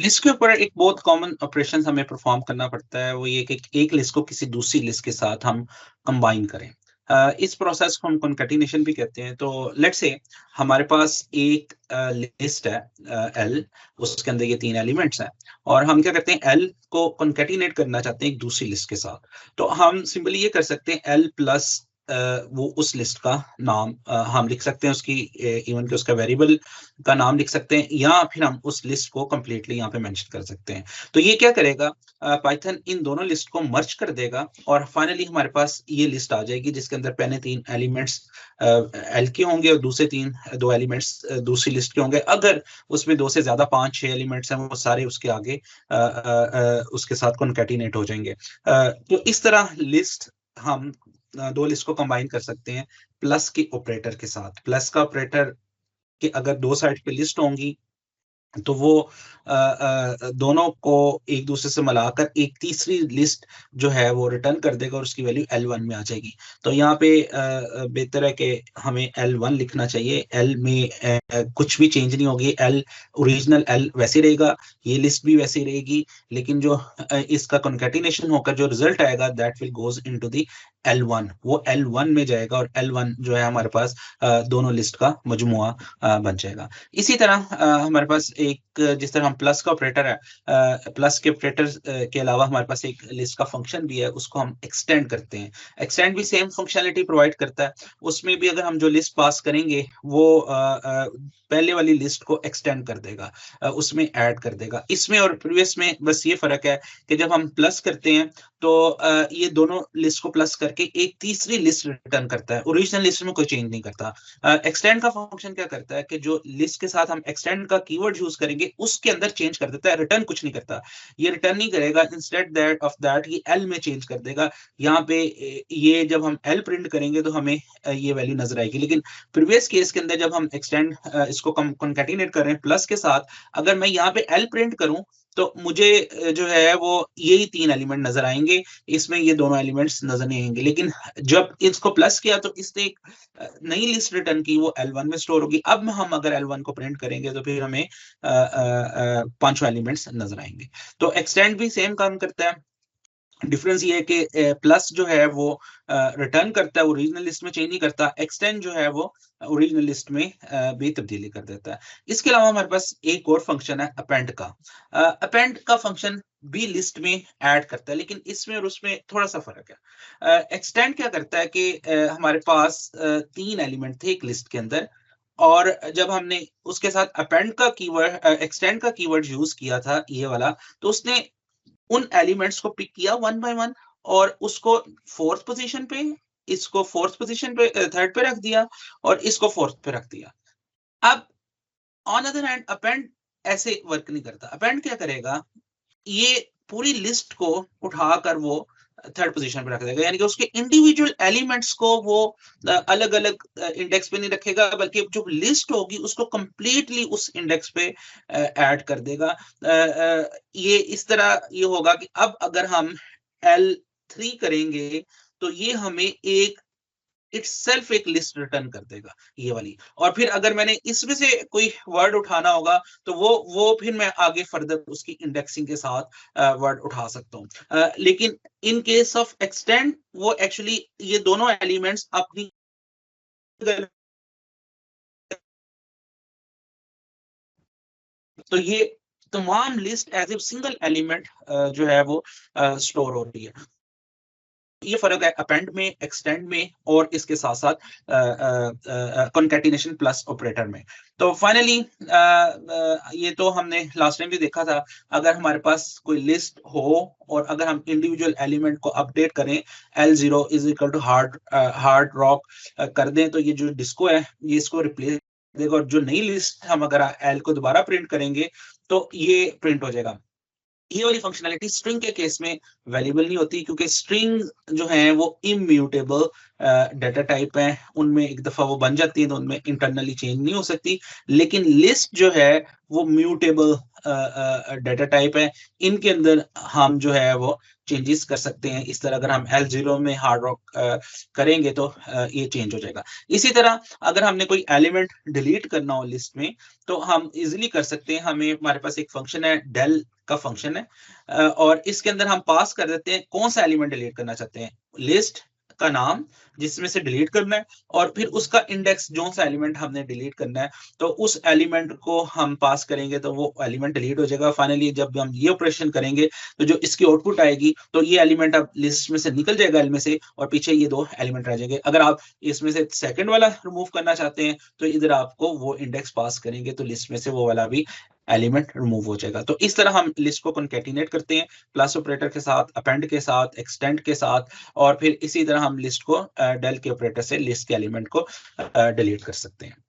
List के ऊपर एक बहुत कॉमन ऑपरेशन हमें परफॉर्म करना पड़ता है, वो ये कि एक लिस्ट को किसी दूसरी लिस्ट के साथ हम कंबाइन करें। इस प्रोसेस को हम कॉन्कैटिनेशन भी कहते हैं। तो लेट्स से हमारे पास एक लिस्ट है एल, उसके अंदर ये 3 एलिमेंट्स हैं और हम क्या करते हैं, एल को कॉन्कैटिनेट करना चाहते हैं एक दूसरी लिस्ट के साथ। तो हम सिंपली ये कर सकते हैं, एल प्लस वो उस लिस्ट का नाम हम लिख सकते हैं, उसकी इवन कि उसका वेरिएबल का नाम लिख सकते हैं, या फिर हम उस लिस्ट को कंप्लीटली यहाँ पे मेंशन कर सकते हैं। तो ये क्या करेगा, पाइथन इन दोनों लिस्ट को मर्ज कर देगा और फाइनली हमारे पास ये लिस्ट आ जाएगी जिसके अंदर पहले 3 एलिमेंट्स एल के होंगे और दूसरे 2 एलिमेंट्स दूसरी लिस्ट के होंगे। अगर उसमें 2 से ज्यादा 5-6 एलिमेंट्स हैं, वो सारे उसके आगे उसके साथ कॉन्कैटिनेट हो जाएंगे। तो इस तरह लिस्ट हम 2 लिस्ट को कंबाइन कर सकते हैं प्लस के ऑपरेटर के साथ। प्लस का ऑपरेटर कि अगर 2 साइड पे लिस्ट होंगी तो वो दोनों को एक दूसरे से मिलाकर एक तीसरी लिस्ट जो है वो रिटर्न कर देगा और उसकी वैल्यू L1 में आ जाएगी। तो यहाँ पे बेहतर है कि हमें L1 लिखना चाहिए। L में कुछ भी चेंज नहीं होगी, L ओरिजिनल L वैसे रहेगा, ये लिस्ट भी वैसे रहेगी, लेकिन जो इसका कॉन्कैटिनेशन होकर जो रिजल्ट आएगा that will goes into the L1, वो L1 में जाएगा और L1 जो है हमारे पास दोनों लिस्ट का मजमुआ बन जाएगा। इसी तरह हमारे पास एक जिस तरह हम प्लस का ऑपरेटर है, प्लस के ऑपरेटर के अलावा हमारे पास एक लिस्ट का फंक्शन भी है, उसको हम एक्सटेंड करते हैं। एक्सटेंड भी सेम फंक्शनलिटी प्रोवाइड करता है। उसमें भी अगर हम जो लिस्ट पास करेंगे वो पहले वाली लिस्ट को एक्सटेंड कर देगा, उसमें ऐड कर देगा। इसमें और प्रीवियस में बस ये फर्क है कि जब हम प्लस करते हैं तो ये दोनों लिस्ट को प्लस करके एक तीसरी लिस्ट रिटर्न करता है, ओरिजिनल लिस्ट में कोई चेंज नहीं करता। एक्सटेंड का फंक्शन क्या करता है कि जो लिस्ट के साथ हम एक्सटेंड का कीवर्ड यूज करेंगे उसके अंदर चेंज कर देता है, रिटर्न कुछ नहीं करता। ये रिटर्न नहीं करेगा, इंस्टेड दैट ऑफ दैट ये एल में चेंज कर देगा। यहाँ पे ये जब हम एल प्रिंट करेंगे तो हमें ये वैल्यू नजर आएगी। लेकिन प्रीवियस केस के अंदर जब हम एक्सटेंड इसको कॉन्कैटिनेट कर रहे हैं प्लस के साथ, अगर मैं यहाँ पे एल प्रिंट करूं तो मुझे जो है वो यही 3 एलिमेंट नजर आएंगे, इसमें ये दोनों एलिमेंट्स नजर नहीं आएंगे। लेकिन जब इसको प्लस किया तो इसने एक नई लिस्ट रिटर्न की, वो L1 में स्टोर होगी। अब हम अगर L1 को प्रिंट करेंगे तो फिर हमें 5 एलिमेंट्स नजर आएंगे। तो एक्सटेंड भी सेम काम करता है। डिफरेंस ये है कि प्लस जो है वो रिटर्न करता है, ओरिजिनल लिस्ट में चेंज नहीं करता। एक्सटेंड जो है वो ओरिजिनल लिस्ट में भी तब्दीली कर देता है। इसके अलावा हमारे पास एक और फंक्शन है अपेंड का। अपेंड का फंक्शन भी लिस्ट में ऐड करता है, लेकिन इसमें और उसमें थोड़ा सा फर्क है। एक्सटेंड क्या करता है कि हमारे पास 3 एलिमेंट थे एक लिस्ट के अंदर, और जब हमने उसके साथ अपेंड का कीवर्ड एक्सटेंड का कीवर्ड यूज किया था ये वाला, तो उसने उन एलिमेंट्स को पिक किया वन बाय वन और उसको फोर्थ पोजीशन पे, इसको फोर्थ पोजीशन पे, थर्ड पे रख दिया और इसको फोर्थ पे रख दिया। अब ऑन अदर हैंड अपेंड ऐसे वर्क नहीं करता। अपेंड क्या करेगा, ये पूरी लिस्ट को उठाकर वो थर्ड पोजीशन पे रख देगा, यानी कि उसके इंडिविजुअल एलिमेंट्स को वो अलग अलग इंडेक्स पे नहीं रखेगा, बल्कि जो लिस्ट होगी उसको कंप्लीटली उस इंडेक्स पे ऐड कर देगा। ये इस तरह ये होगा कि अब अगर हम L3 करेंगे तो ये हमें एक इटसेल्फ एक लिस्ट रिटर्न कर देगा ये वाली। और फिर अगर मैंने इसमें से कोई वर्ड उठाना होगा तो वो फिर मैं आगे फर्दर उसकी इंडेक्सिंग के साथ वर्ड उठा सकता हूँ। लेकिन इन केस ऑफ एक्सटेंड वो एक्चुअली ये दोनों एलिमेंट्स अपनी, तो ये तमाम list as a single element जो है वो स्टोर हो रही है। ये फर्क है अपेंड में, एक्सटेंड में और इसके साथ साथ कॉन्कैटिनेशन प्लस ऑपरेटर में। तो फाइनली ये तो हमने लास्ट टाइम भी देखा था, अगर हमारे पास कोई लिस्ट हो और अगर हम इंडिविजुअल एलिमेंट को अपडेट करें, L0 is equal to hard rock कर दें, तो ये जो डिस्को है ये इसको रिप्लेस देगा, और जो नई लिस्ट हम अगर L को दोबारा प्रिंट करेंगे तो ये प्रिंट हो जाएगा। ये वाली फंक्शनैलिटी स्ट्रिंग के केस में वैल्यूबल नहीं होती, क्योंकि स्ट्रिंग जो है वो इम्यूटेबल डाटा टाइप है, उनमें एक दफा वो बन जाती है तो उनमें इंटरनली चेंज नहीं हो सकती। लेकिन लिस्ट जो है वो म्यूटेबल डाटा टाइप है, इनके अंदर हम जो है वो चेंजेस कर सकते हैं। इस तरह अगर हम L0 में हार्ड रॉक करेंगे तो ये चेंज हो जाएगा। इसी तरह अगर हमने कोई एलिमेंट डिलीट करना हो लिस्ट में, तो हम ईज़िली कर सकते हैं। हमारे पास एक फंक्शन है, del का फंक्शन है, और इसके अंदर हम पास कर देते हैं कौन-सा एलिमेंट डिलीट करना चाहते हैं। लिस्ट का नाम जिसमें से डिलीट करना है, और फिर उसका इंडेक्स जो-सा एलिमेंट हमने डिलीट करना है, तो उस एलिमेंट को हम पास करेंगे तो वो एलिमेंट डिलीट हो जाएगा। फाइनली जब हम ये ऑपरेशन करेंगे, तो जो इसकी आउटपुट आएगी, तो ये एलिमेंट अब लिस्ट में से निकल जाएगा एल में से, और पीछे ये 2 एलिमेंट रह जाएंगे। अगर आप इसमें से सेकंड वाला रिमूव करना चाहते हैं, तो इधर आपको वो इंडेक्स पास करेंगे, तो लिस्ट में से वो वाला भी एलिमेंट रिमूव हो जाएगा। तो इस तरह हम लिस्ट को कॉन्कैटिनेट करते हैं, प्लस ऑपरेटर के साथ, अपेंड के साथ, एक्सटेंड के साथ, और फिर इसी तरह हम लिस्ट को del के ऑपरेटर से लिस्ट के एलिमेंट को डिलीट कर सकते हैं।